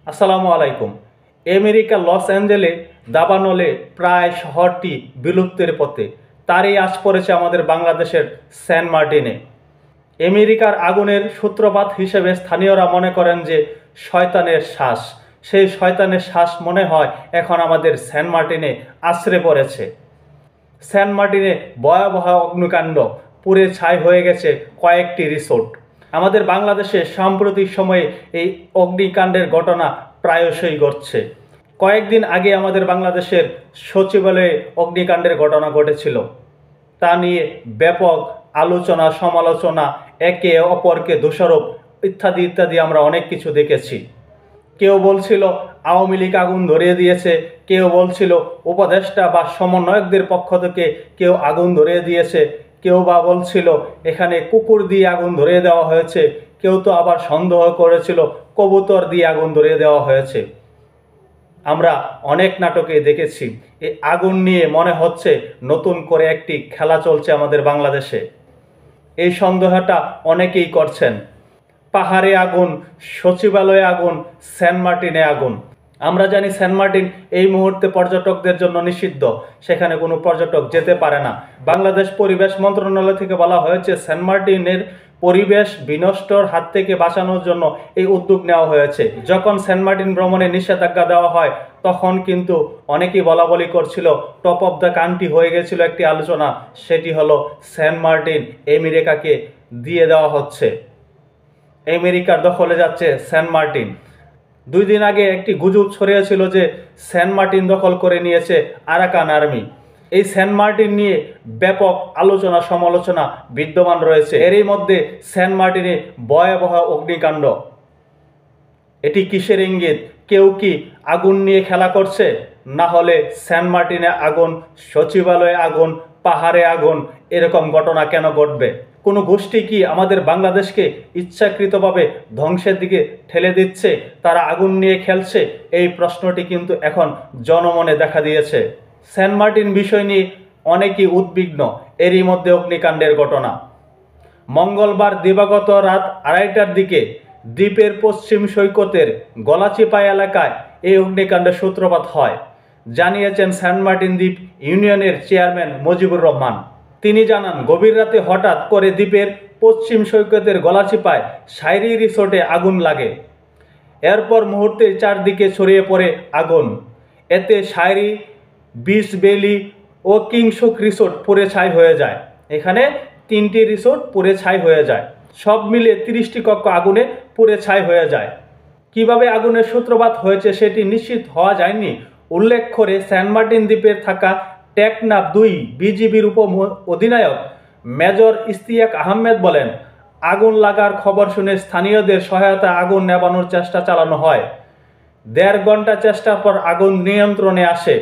আসসালামু আলাইকুম। আমেরিকার লস অ্যাঞ্জেলে দাবানলে প্রায় শহরটি বিলুপ্তির পথে, তারই আঁচ পড়েছে আমাদের বাংলাদেশের সেন্ট মার্টিনে। আমেরিকার আগুনের সূত্রপাত হিসেবে স্থানীয়রা মনে করেন যে শয়তানের শ্বাস, সেই শয়তানের শ্বাস মনে হয় এখন আমাদের সেন্ট মার্টিনে আছড়ে পড়েছে। সেন্ট মার্টিনে ভয়াবহ অগ্নিকাণ্ড, পুড়ে ছাই হয়ে গেছে কয়েকটি রিসোর্ট। আমাদের বাংলাদেশে সাম্প্রতিক সময়ে এই অগ্নিকাণ্ডের ঘটনা প্রায়শই ঘটছে। কয়েকদিন আগে আমাদের বাংলাদেশের সচিবালয়ে অগ্নিকাণ্ডের ঘটনা ঘটেছিল। তা নিয়ে ব্যাপক আলোচনা সমালোচনা, একে অপরকে দোষারোপ ইত্যাদি ইত্যাদি আমরা অনেক কিছু দেখেছি। কেউ বলছিল আওয়ামী লীগ আগুন ধরিয়ে দিয়েছে, কেউ বলছিল উপদেষ্টা বা সমন্বয়কদের পক্ষ থেকে কেউ আগুন ধরিয়ে দিয়েছে, কেউ বা বলছিল এখানে কুকুর দিয়ে আগুন ধরিয়ে দেওয়া হয়েছে, কেউ তো আবার সন্দেহ করেছিল কবুতর দিয়ে আগুন ধরিয়ে দেওয়া হয়েছে। আমরা অনেক নাটকে দেখেছি এই আগুন নিয়ে মনে হচ্ছে নতুন করে একটি খেলা চলছে আমাদের বাংলাদেশে। এই সন্দেহটা অনেকেই করছেন। পাহাড়ে আগুন, সচিবালয়ে আগুন, সেন্ট মার্টিনে আগুন। আমরা জানি সেন্ট মার্টিন এই মুহূর্তে পর্যটকদের জন্য নিষিদ্ধ, সেখানে কোনো পর্যটক যেতে পারে না। বাংলাদেশ পরিবেশ মন্ত্রণালয় থেকে বলা হয়েছে সেন্ট মার্টিনের পরিবেশ বিনষ্টর হাত থেকে বাঁচানোর জন্য এই উদ্যোগ নেওয়া হয়েছে। যখন সেন্ট মার্টিন ভ্রমণে নিষেধাজ্ঞা দেওয়া হয় তখন কিন্তু অনেকেই বলা বলি করছিল, টপ অফ দ্য কান্ট্রি হয়ে গেছিল একটি আলোচনা, সেটি হলো সেন্ট মার্টিন আমেরিকাকে দিয়ে দেওয়া হচ্ছে, আমেরিকার দখলে যাচ্ছে সেন্ট মার্টিন। 2 দিন আগে একটি গুজব ছড়িয়েছিল যে সেন্ট মার্টিন দখল করে নিয়েছে আরাকান আর্মি। এই সেন্ট মার্টিন নিয়ে ব্যাপক আলোচনা সমালোচনা বিদ্যমান রয়েছে। এরই মধ্যে সেন্ট মার্টিনে ভয়াবহ অগ্নিকাণ্ড। এটি কিসের ইঙ্গিত? কেউ কি আগুন নিয়ে খেলা করছে? না হলে সেন্ট মার্টিনে আগুন, সচিবালয়ে আগুন, পাহাড়ে আগুন, এরকম ঘটনা কেন ঘটবে? কোনো গোষ্ঠী কি আমাদের বাংলাদেশকে ইচ্ছাকৃতভাবে ধ্বংসের দিকে ঠেলে দিচ্ছে? তারা আগুন নিয়ে খেলছে? এই প্রশ্নটি কিন্তু এখন জনমনে দেখা দিয়েছে। সেন্ট মার্টিন বিষয় নিয়ে অনেকেই উদ্বিগ্ন। এরই মধ্যে অগ্নিকাণ্ডের ঘটনা। মঙ্গলবার দিবাগত রাত 2:30টার দিকে দ্বীপের পশ্চিম সৈকতের গলাচিপা এলাকায় এই অগ্নিকাণ্ডের সূত্রপাত হয়, জানিয়েছেন সেন্ট মার্টিন দ্বীপ ইউনিয়নের চেয়ারম্যান মুজিবুর রহমান। তিনি জানান, গভীর রাতে হঠাৎ করে দ্বীপের পশ্চিম সৈকতের গলাচিপায় শাইরি রিসোর্টে আগুন লাগে। এরপর মুহূর্তে চারদিকে ছড়িয়ে পড়ে আগুন। এতে শাইরি, বিচ বেলি ও কিংশুক রিসোর্ট পুড়ে ছাই হয়ে যায়। এখানে 3টি রিসোর্ট পুড়ে ছাই হয়ে যায়। সব মিলে 30টি কক্ষ আগুনে পুড়ে ছাই হয়ে যায়। কিভাবে আগুনের সূত্রপাত হয়েছে সেটি নিশ্চিত হওয়া যায়নি। উল্লেখ করে সেন্ট মার্টিন দ্বীপের থাকা টেকনাফ 2 বিজিবির উপ অধিনায়ক মেজর ইশতিয়াক আহমেদ বলেন, আগুন লাগার খবর শুনে স্থানীয়দের সহায়তায় আগুন নেভানোর চেষ্টা চালানো হয়। 1.5 ঘন্টা চেষ্টার পর আগুন নিয়ন্ত্রণে আসে।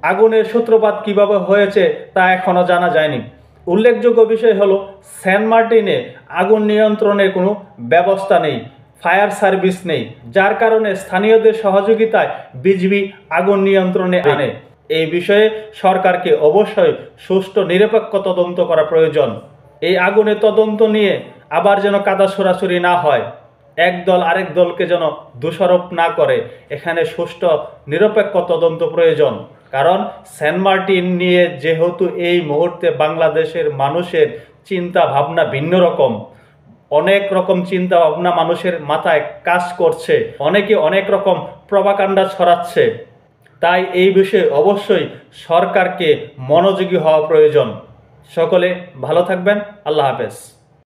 আগুনের সূত্রপাত কিভাবে হয়েছে তা এখনো জানা যায়নি। উল্লেখযোগ্য বিষয় হলো সেন্ট মার্টিনে আগুন নিয়ন্ত্রণের কোনো ব্যবস্থা নেই, ফায়ার সার্ভিস নেই, যার কারণে স্থানীয়দের সহযোগিতায় বিজিবি আগুন নিয়ন্ত্রণে আনে। এই বিষয়ে সরকারকে অবশ্যই সুষ্ঠু নিরপেক্ষ তদন্ত করা প্রয়োজন। এই আগুনের তদন্ত নিয়ে আবার যেন কাদা ছোড়াছুড়ি না হয়, একদল আরেক দলকে যেন দোষারোপ না করে। এখানে সুষ্ঠু নিরপেক্ষ তদন্ত প্রয়োজন। কারণ সেন্ট মার্টিন নিয়ে যেহেতু এই মুহূর্তে বাংলাদেশের মানুষের চিন্তা ভাবনা ভিন্ন রকম, অনেক রকম চিন্তা ভাবনা মানুষের মাথায় কাজ করছে, অনেকে অনেক রকম প্রপাগান্ডা ছড়াচ্ছে। তাই এই বিষয়ে অবশ্যই সরকারকে মনোযোগী হওয়া প্রয়োজন। সকলে ভালো থাকবেন। আল্লাহ হাফেজ।